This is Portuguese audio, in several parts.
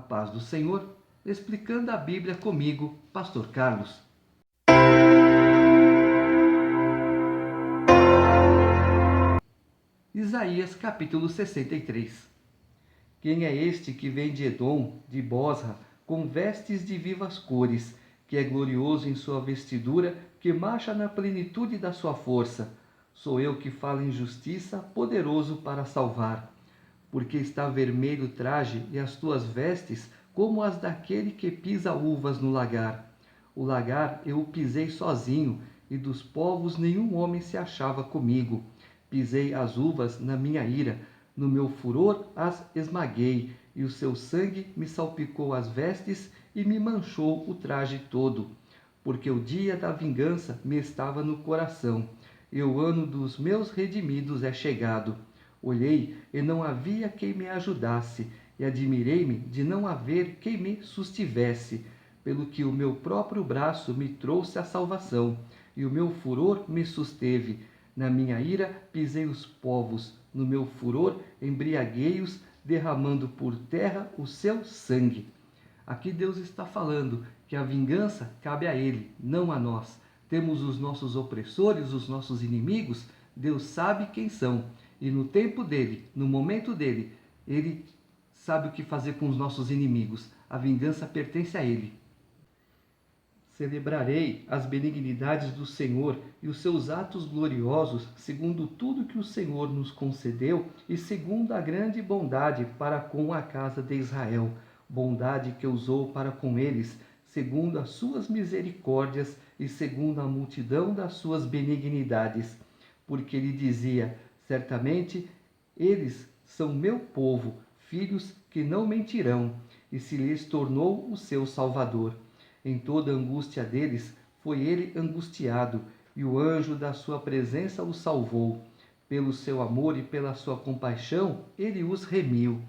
paz do Senhor, explicando a Bíblia comigo, Pastor Carlos. Isaías capítulo 63. Quem é este que vem de Edom, de Bosra, com vestes de vivas cores, que é glorioso em sua vestidura, que marcha na plenitude da sua força? Sou eu que falo em justiça, poderoso para salvar. Porque está vermelho o traje e as tuas vestes como as daquele que pisa uvas no lagar. O lagar eu o pisei sozinho, e dos povos nenhum homem se achava comigo. Pisei as uvas na minha ira, no meu furor as esmaguei, e o seu sangue me salpicou as vestes e me manchou o traje todo. Porque o dia da vingança me estava no coração, e o ano dos meus redimidos é chegado. Olhei e não havia quem me ajudasse, e admirei-me de não haver quem me sustivesse, pelo que o meu próprio braço me trouxe a salvação, e o meu furor me susteve. Na minha ira pisei os povos, no meu furor embriaguei-os, derramando por terra o seu sangue. Aqui Deus está falando que a vingança cabe a Ele, não a nós. Temos os nossos opressores, os nossos inimigos, Deus sabe quem são. E no tempo dele, no momento dele, ele sabe o que fazer com os nossos inimigos. A vingança pertence a ele. Celebrarei as benignidades do Senhor e os seus atos gloriosos, segundo tudo que o Senhor nos concedeu e segundo a grande bondade para com a casa de Israel, bondade que usou para com eles, segundo as suas misericórdias e segundo a multidão das suas benignidades. Porque ele dizia: certamente eles são meu povo, filhos que não mentirão, e se lhes tornou o seu Salvador. Em toda a angústia deles foi ele angustiado, e o anjo da sua presença os salvou. Pelo seu amor e pela sua compaixão, ele os remiu.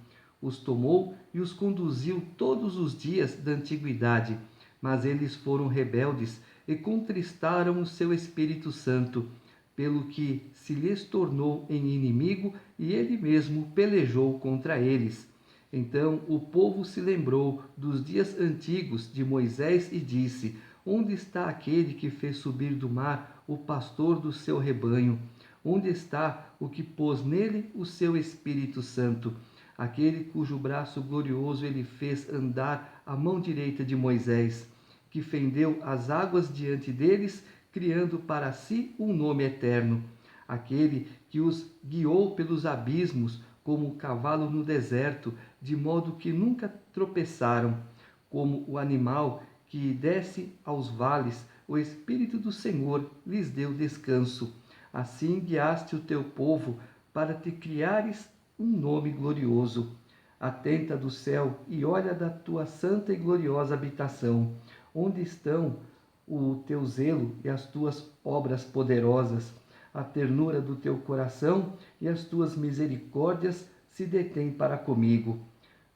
Os tomou e os conduziu todos os dias da antiguidade. Mas eles foram rebeldes e contristaram o seu Espírito Santo, pelo que se lhes tornou em inimigo e ele mesmo pelejou contra eles. Então o povo se lembrou dos dias antigos de Moisés e disse: onde está aquele que fez subir do mar o pastor do seu rebanho? Onde está o que pôs nele o seu Espírito Santo? Aquele cujo braço glorioso ele fez andar à mão direita de Moisés, que fendeu as águas diante deles, criando para si um nome eterno. Aquele que os guiou pelos abismos, como o cavalo no deserto, de modo que nunca tropeçaram. Como o animal que desce aos vales, o Espírito do Senhor lhes deu descanso. Assim guiaste o teu povo para te criares um nome glorioso. Atenta do céu e olha da tua santa e gloriosa habitação. Onde estão o teu zelo e as tuas obras poderosas? A ternura do teu coração e as tuas misericórdias se detêm para comigo.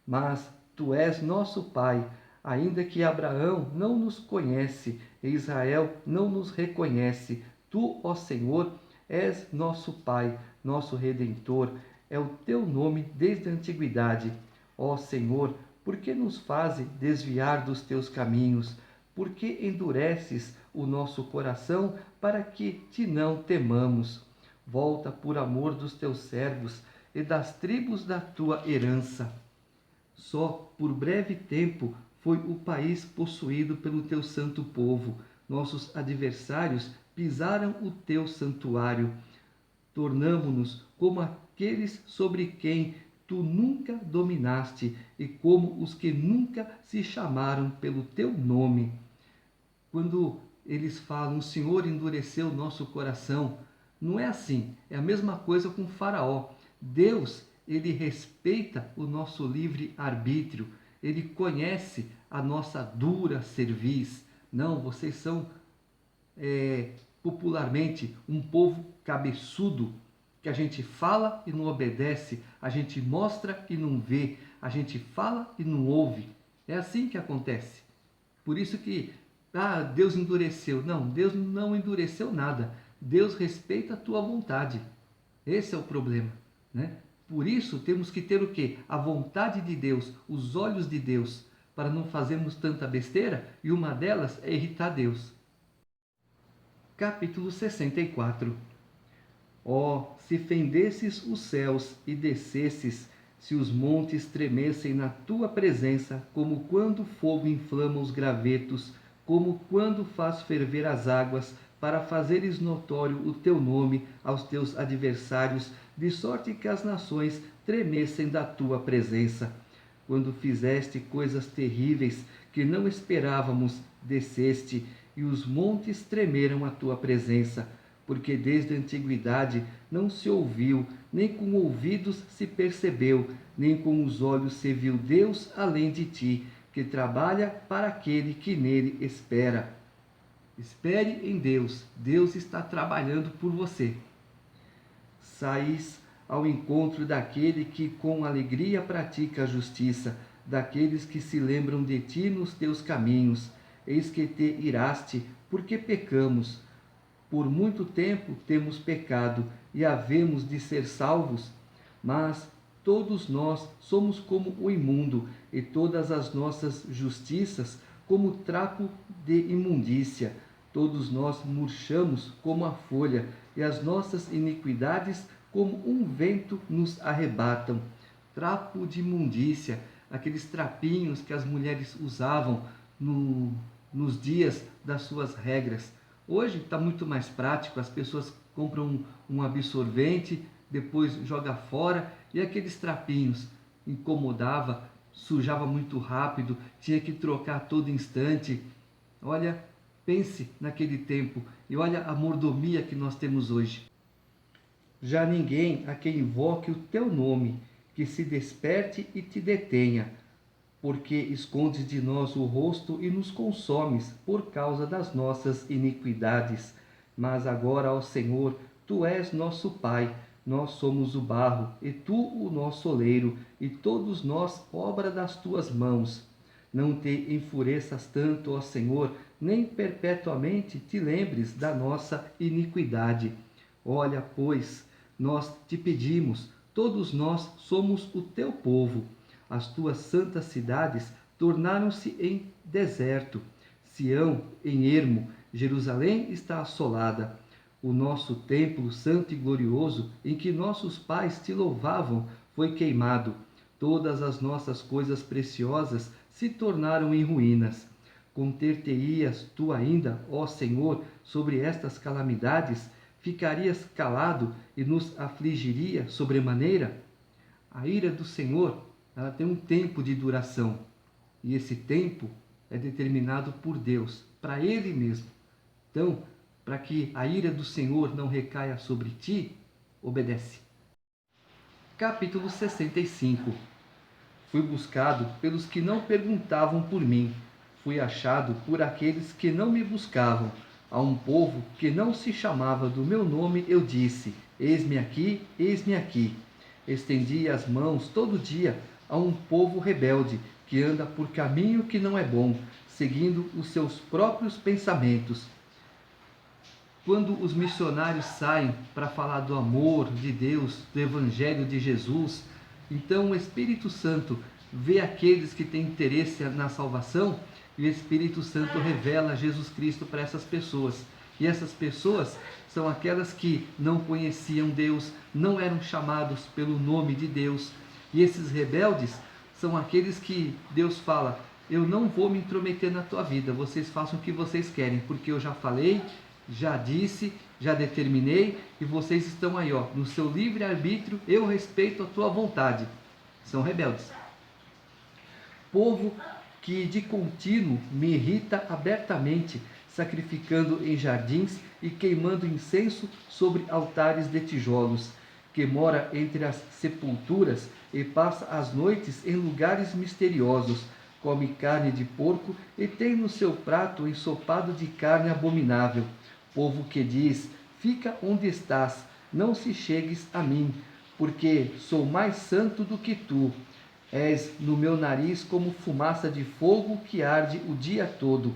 Mas tu és nosso Pai, ainda que Abraão não nos conhece e Israel não nos reconhece. Tu, ó Senhor, és nosso Pai, nosso Redentor, é o teu nome desde a antiguidade. Ó Senhor, por que nos fazes desviar dos teus caminhos? Por que endureces o nosso coração para que te não temamos? Volta por amor dos teus servos e das tribos da tua herança. Só por breve tempo foi o país possuído pelo teu santo povo. Nossos adversários pisaram o teu santuário. Tornamo-nos como aqueles sobre quem tu nunca dominaste e como os que nunca se chamaram pelo teu nome. Quando eles falam, o Senhor endureceu o nosso coração, não é assim. É a mesma coisa com Faraó. Deus, ele respeita o nosso livre-arbítrio. Ele conhece a nossa dura cerviz. Não, vocês são popularmente um povo cabeçudo, que a gente fala e não obedece, a gente mostra e não vê, a gente fala e não ouve. É assim que acontece. Por isso que Deus endureceu. Não, Deus não endureceu nada. Deus respeita a tua vontade. Esse é o problema, né? Por isso, temos que ter o quê? A vontade de Deus, os olhos de Deus, para não fazermos tanta besteira, e uma delas é irritar Deus. Capítulo 64. Ó, se fendesses os céus e descesses, se os montes tremessem na tua presença, como quando fogo inflama os gravetos, como quando faz ferver as águas, para fazeres notório o teu nome aos teus adversários, de sorte que as nações tremessem da tua presença. Quando fizeste coisas terríveis que não esperávamos, desceste, e os montes tremeram à tua presença, porque desde a antiguidade não se ouviu, nem com ouvidos se percebeu, nem com os olhos se viu Deus além de ti, que trabalha para aquele que nele espera. Espere em Deus, Deus está trabalhando por você. Sais ao encontro daquele que com alegria pratica a justiça, daqueles que se lembram de ti nos teus caminhos. Eis que te iraste, porque pecamos. Por muito tempo temos pecado e havemos de ser salvos, mas todos nós somos como o imundo, e todas as nossas justiças como trapo de imundícia. Todos nós murchamos como a folha, e as nossas iniquidades como um vento nos arrebatam. Trapo de imundícia, aqueles trapinhos que as mulheres usavam nos dias das suas regras. Hoje está muito mais prático, as pessoas compram um absorvente, depois joga fora, e aqueles trapinhos incomodava, sujava muito rápido, tinha que trocar a todo instante. Olha, pense naquele tempo e olha a mordomia que nós temos hoje. Já ninguém a quem invoque o teu nome, que se desperte e te detenha, porque escondes de nós o rosto e nos consomes por causa das nossas iniquidades. Mas agora, ó Senhor, tu és nosso Pai, nós somos o barro, e tu o nosso oleiro, e todos nós obra das tuas mãos. Não te enfureças tanto, ó Senhor, nem perpetuamente te lembres da nossa iniquidade. Olha, pois, nós te pedimos, todos nós somos o teu povo. As tuas santas cidades tornaram-se em deserto, Sião em ermo, Jerusalém está assolada. O nosso templo santo e glorioso, em que nossos pais te louvavam, foi queimado. Todas as nossas coisas preciosas se tornaram em ruínas. Conter-te-ias tu ainda, ó Senhor, sobre estas calamidades? Ficarias calado e nos afligiria sobremaneira? A ira do Senhor, ela tem um tempo de duração, e esse tempo é determinado por Deus, para Ele mesmo. Então, para que a ira do Senhor não recaia sobre ti, obedece. Capítulo 65. Fui buscado pelos que não perguntavam por mim, fui achado por aqueles que não me buscavam. A um povo que não se chamava do meu nome, eu disse: eis-me aqui, eis-me aqui. Estendi as mãos todo dia a um povo rebelde, que anda por caminho que não é bom, seguindo os seus próprios pensamentos. Quando os missionários saem para falar do amor de Deus, do Evangelho de Jesus, então o Espírito Santo vê aqueles que têm interesse na salvação, e o Espírito Santo revela Jesus Cristo para essas pessoas. E essas pessoas são aquelas que não conheciam Deus, não eram chamados pelo nome de Deus. E esses rebeldes são aqueles que Deus fala: eu não vou me intrometer na tua vida, vocês façam o que vocês querem, porque eu já falei, já disse, já determinei, e vocês estão aí, ó, no seu livre-arbítrio, eu respeito a tua vontade. São rebeldes. Povo que de contínuo me irrita abertamente, sacrificando em jardins e queimando incenso sobre altares de tijolos, que mora entre as sepulturas e passa as noites em lugares misteriosos, come carne de porco e tem no seu prato ensopado de carne abominável. Povo que diz: fica onde estás, não se chegues a mim, porque sou mais santo do que tu. És no meu nariz como fumaça de fogo que arde o dia todo.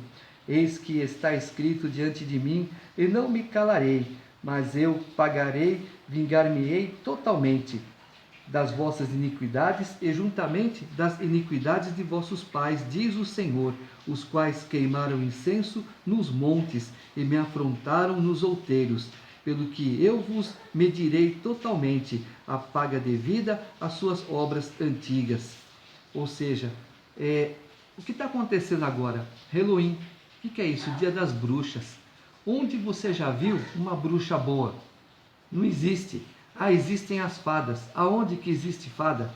Eis que está escrito diante de mim, e não me calarei, mas eu pagarei, vingar-me-ei totalmente. das vossas iniquidades e juntamente das iniquidades de vossos pais, diz o Senhor, os quais queimaram incenso nos montes e me afrontaram nos outeiros, pelo que eu vos medirei totalmente a paga devida às suas obras antigas. Ou seja, o que está acontecendo agora? Halloween. O que é isso? Dia das bruxas. Onde você já viu uma bruxa boa? Não existe. Ah, existem as fadas. Aonde que existe fada?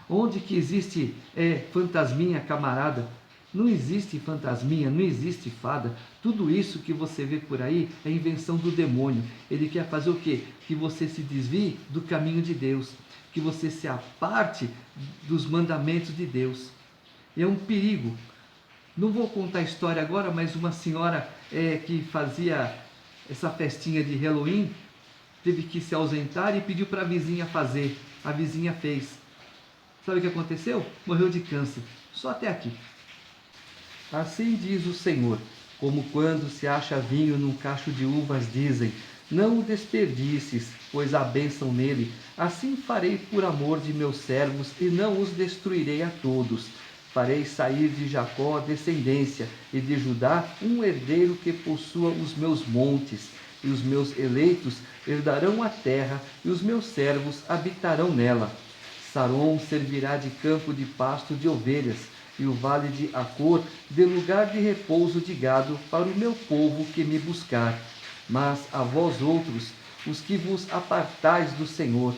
Onde que existe fantasminha, camarada? Não existe fantasminha, não existe fada. Tudo isso que você vê por aí é invenção do demônio. Ele quer fazer o quê? Que você se desvie do caminho de Deus, que você se aparte dos mandamentos de Deus. E é um perigo. Não vou contar a história agora, mas uma senhora que fazia essa festinha de Halloween teve que se ausentar e pediu para a vizinha fazer. A vizinha fez. Sabe o que aconteceu? Morreu de câncer. Só até aqui. Assim diz o Senhor, como quando se acha vinho num cacho de uvas, dizem, não o desperdices, pois há bênção nele. Assim farei por amor de meus servos, e não os destruirei a todos. Farei sair de Jacó descendência, e de Judá um herdeiro que possua os meus montes. E os meus eleitos herdarão a terra, e os meus servos habitarão nela. Saron servirá de campo de pasto de ovelhas, e o vale de Acor de lugar de repouso de gado para o meu povo que me buscar. Mas a vós outros, os que vos apartais do Senhor,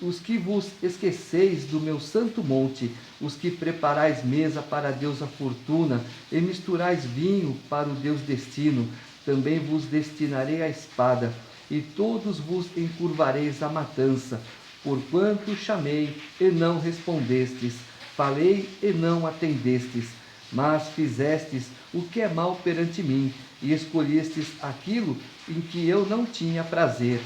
os que vos esqueceis do meu santo monte, os que preparais mesa para Deus a fortuna, e misturais vinho para o Deus destino, também vos destinarei a espada, e todos vos encurvareis à matança, porquanto chamei e não respondestes, falei e não atendestes, mas fizestes o que é mal perante mim, e escolhestes aquilo em que eu não tinha prazer.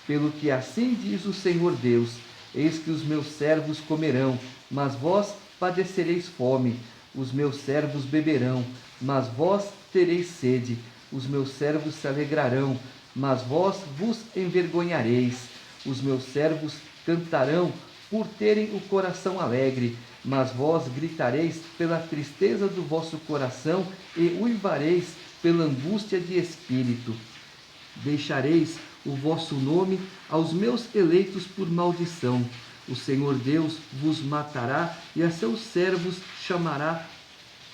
Pelo que assim diz o Senhor Deus, eis que os meus servos comerão, mas vós padecereis fome, os meus servos beberão, mas vós tereis sede, os meus servos se alegrarão, mas vós vos envergonhareis, os meus servos cantarão por terem o coração alegre, mas vós gritareis pela tristeza do vosso coração e uivareis pela angústia de espírito. Deixareis o vosso nome aos meus eleitos por maldição. O Senhor Deus vos matará e a seus servos chamará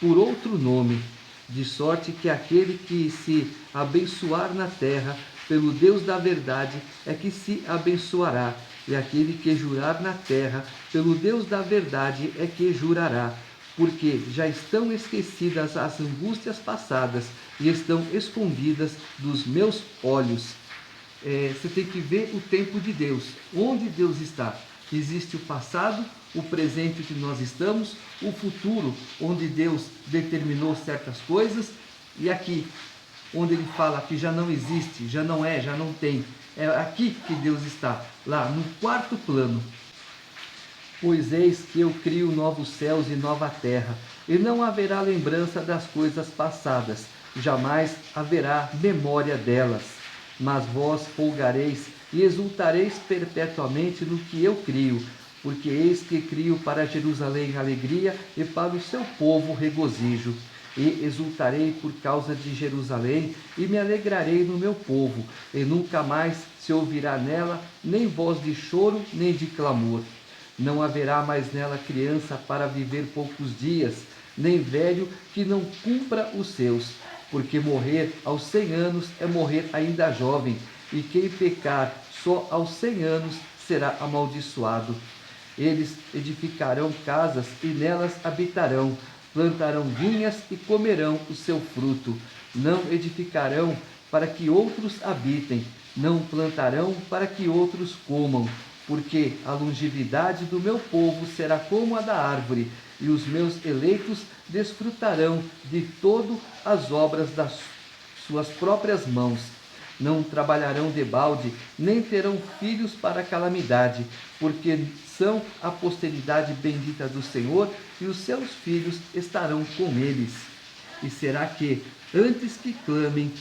por outro nome, de sorte que aquele que se abençoar na terra, pelo Deus da verdade, é que se abençoará, e aquele que jurar na terra, pelo Deus da verdade, é que jurará, porque já estão esquecidas as angústias passadas e estão escondidas dos meus olhos. Você tem que ver o tempo de Deus, onde Deus está. Existe o passado, o presente que nós estamos, o futuro, onde Deus determinou certas coisas, e aqui, onde ele fala que já não existe, já não é, já não tem. É aqui que Deus está, lá no quarto plano. Pois eis que eu crio novos céus e nova terra, e não haverá lembrança das coisas passadas, jamais haverá memória delas. Mas vós folgareis e exultareis perpetuamente no que eu crio, porque eis que crio para Jerusalém alegria e para o seu povo regozijo. E exultarei por causa de Jerusalém, e me alegrarei no meu povo, e nunca mais se ouvirá nela nem voz de choro, nem de clamor. Não haverá mais nela criança para viver poucos dias, nem velho que não cumpra os seus, porque morrer aos 100 anos é morrer ainda jovem, e quem pecar só aos 100 anos será amaldiçoado. Eles edificarão casas e nelas habitarão, plantarão vinhas e comerão o seu fruto. Não edificarão para que outros habitem, não plantarão para que outros comam, porque a longevidade do meu povo será como a da árvore, e os meus eleitos desfrutarão de todas as obras das suas próprias mãos. Não trabalharão debalde, nem terão filhos para calamidade, porque são a posteridade bendita do Senhor, e os seus filhos estarão com eles. E será que, antes que clamem,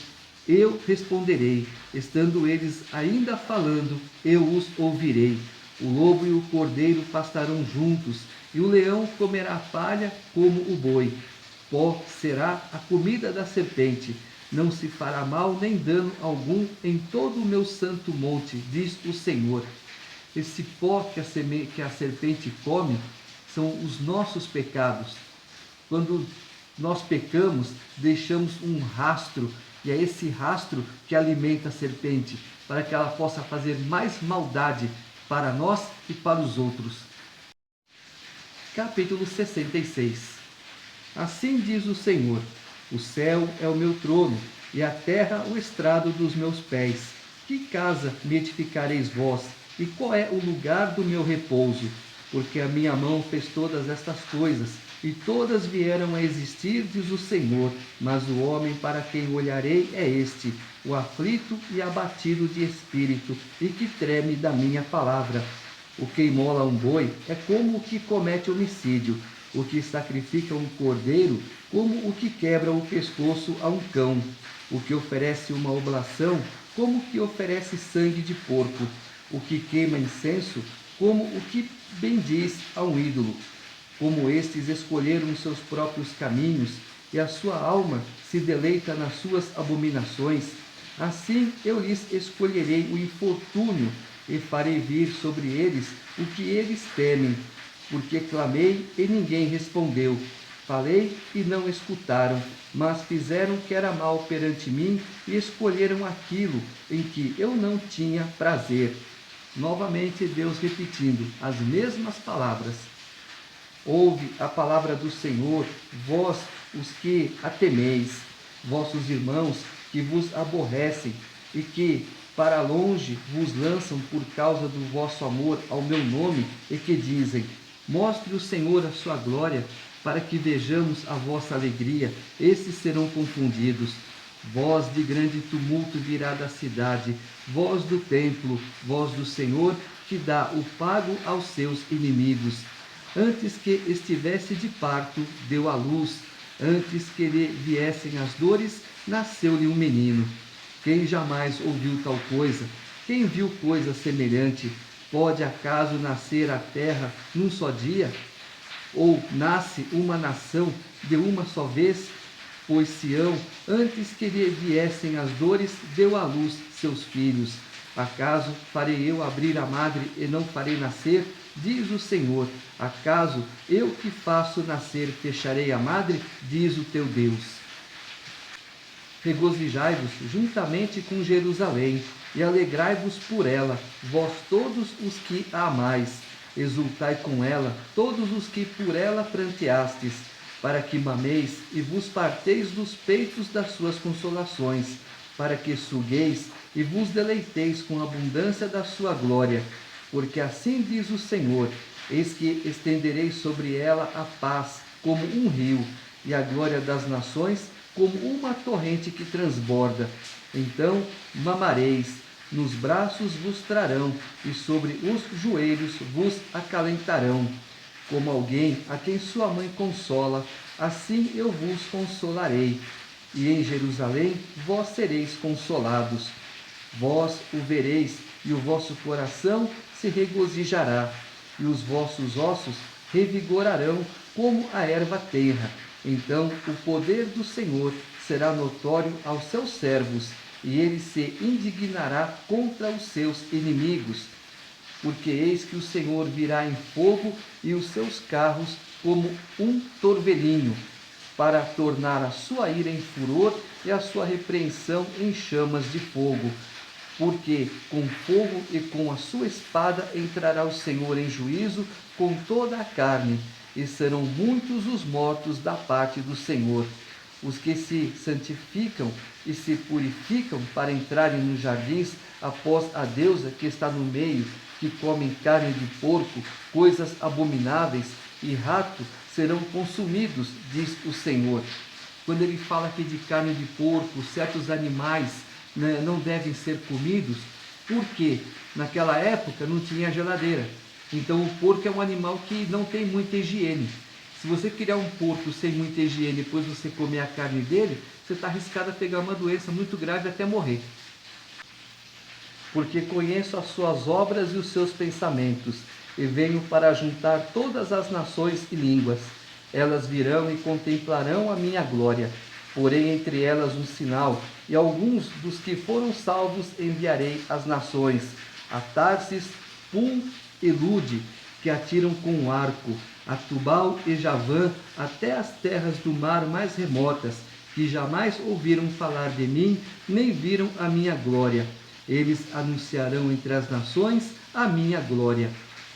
eu responderei, estando eles ainda falando, eu os ouvirei. O lobo e o cordeiro pastarão juntos, e o leão comerá palha como o boi. Pó será a comida da serpente. Não se fará mal nem dano algum em todo o meu santo monte, diz o Senhor. Esse pó que a serpente come são os nossos pecados. Quando nós pecamos, deixamos um rastro, e é esse rastro que alimenta a serpente, para que ela possa fazer mais maldade para nós e para os outros. Capítulo 66. Assim diz o Senhor: o céu é o meu trono, e a terra o estrado dos meus pés. Que casa me edificareis vós? E qual é o lugar do meu repouso? Porque a minha mão fez todas estas coisas, e todas vieram a existir, diz o Senhor. Mas o homem para quem olharei é este, o aflito e abatido de espírito, e que treme da minha palavra. O que imola um boi é como o que comete homicídio, o que sacrifica um cordeiro, como o que quebra o pescoço a um cão, o que oferece uma oblação, como o que oferece sangue de porco, o que queima incenso, como o que bendiz a um ídolo. Como estes escolheram os seus próprios caminhos, e a sua alma se deleita nas suas abominações, assim eu lhes escolherei o infortúnio, e farei vir sobre eles o que eles temem. Porque clamei e ninguém respondeu, falei e não escutaram, mas fizeram que era mal perante mim e escolheram aquilo em que eu não tinha prazer. Novamente Deus repetindo as mesmas palavras. Ouve a palavra do Senhor, vós os que a temeis, vossos irmãos que vos aborrecem e que para longe vos lançam por causa do vosso amor ao meu nome e que dizem: mostre o Senhor a sua glória, para que vejamos a vossa alegria. Esses serão confundidos. Voz de grande tumulto virá da cidade, voz do templo, voz do Senhor, que dá o pago aos seus inimigos. Antes que estivesse de parto, deu à luz. Antes que lhe viessem as dores, nasceu-lhe um menino. Quem jamais ouviu tal coisa? Quem viu coisa semelhante? Pode acaso nascer a terra num só dia? Ou nasce uma nação de uma só vez? Pois Sião, antes que lhe viessem as dores, deu à luz seus filhos. Acaso farei eu abrir a madre e não farei nascer? Diz o Senhor. Acaso eu que faço nascer fecharei a madre? Diz o teu Deus. Regozijai-vos juntamente com Jerusalém, e alegrai-vos por ela, vós todos os que a amais. Exultai com ela, todos os que por ela pranteastes, para que mameis e vos parteis dos peitos das suas consolações, para que sugueis e vos deleiteis com a abundância da sua glória. Porque assim diz o Senhor: eis que estenderei sobre ela a paz como um rio, e a glória das nações como uma torrente que transborda. Então mamareis, nos braços vos trarão, e sobre os joelhos vos acalentarão. Como alguém a quem sua mãe consola, assim eu vos consolarei. E em Jerusalém vós sereis consolados. Vós o vereis, e o vosso coração se regozijará, e os vossos ossos revigorarão como a erva tenra. Então o poder do Senhor será notório aos seus servos, e ele se indignará contra os seus inimigos. Porque eis que o Senhor virá em fogo, e os seus carros como um torvelinho, para tornar a sua ira em furor e a sua repreensão em chamas de fogo. Porque com fogo e com a sua espada entrará o Senhor em juízo com toda a carne, e serão muitos os mortos da parte do Senhor. Os que se santificam e se purificam para entrarem nos jardins após a deusa que está no meio, que comem carne de porco, coisas abomináveis, e rato serão consumidos, diz o Senhor. Quando ele fala aqui de carne de porco, certos animais, né, não devem ser comidos, porque naquela época não tinha geladeira. Então o porco é um animal que não tem muita higiene. Se você criar um porco sem muita higiene e depois você comer a carne dele, você está arriscado a pegar uma doença muito grave até morrer. porque conheço as suas obras e os seus pensamentos, e venho para juntar todas as nações e línguas. Elas virão e contemplarão a minha glória, porém entre elas um sinal, e alguns dos que foram salvos enviarei às nações, a Tarsis, Pul e Lude, que atiram com um arco, a Tubal e Javã, até as terras do mar mais remotas, que jamais ouviram falar de mim, nem viram a minha glória. Eles anunciarão entre as nações a minha glória.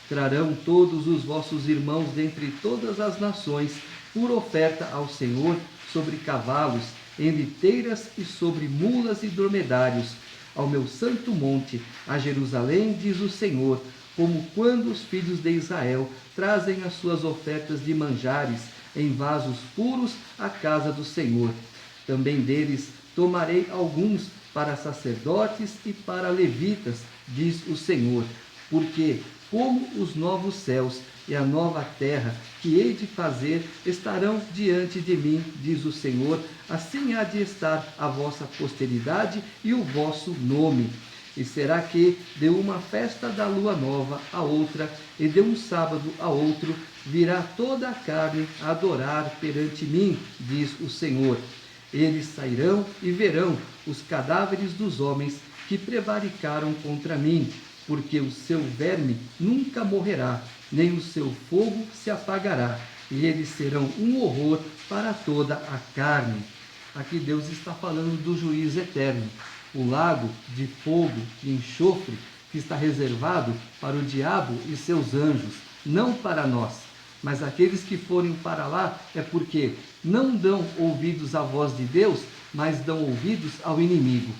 Trarão todos os vossos irmãos dentre todas as nações, por oferta ao Senhor, sobre cavalos, em liteiras e sobre mulas e dromedários, ao meu santo monte, a Jerusalém, diz o Senhor, como quando os filhos de Israel trazem as suas ofertas de manjares em vasos puros à casa do Senhor. Também deles tomarei alguns para sacerdotes e para levitas, diz o Senhor, porque como os novos céus e a nova terra que hei de fazer estarão diante de mim, diz o Senhor, assim há de estar a vossa posteridade e o vosso nome. E será que de uma festa da lua nova a outra, e de um sábado a outro, virá toda a carne a adorar perante mim, diz o Senhor. Eles sairão e verão os cadáveres dos homens que prevaricaram contra mim, porque o seu verme nunca morrerá, nem o seu fogo se apagará, e eles serão um horror para toda a carne. Aqui Deus está falando do juízo eterno, o lago de fogo e enxofre que está reservado para o diabo e seus anjos, não para nós. Mas aqueles que forem para lá é porque não dão ouvidos à voz de Deus, mas dão ouvidos ao inimigo.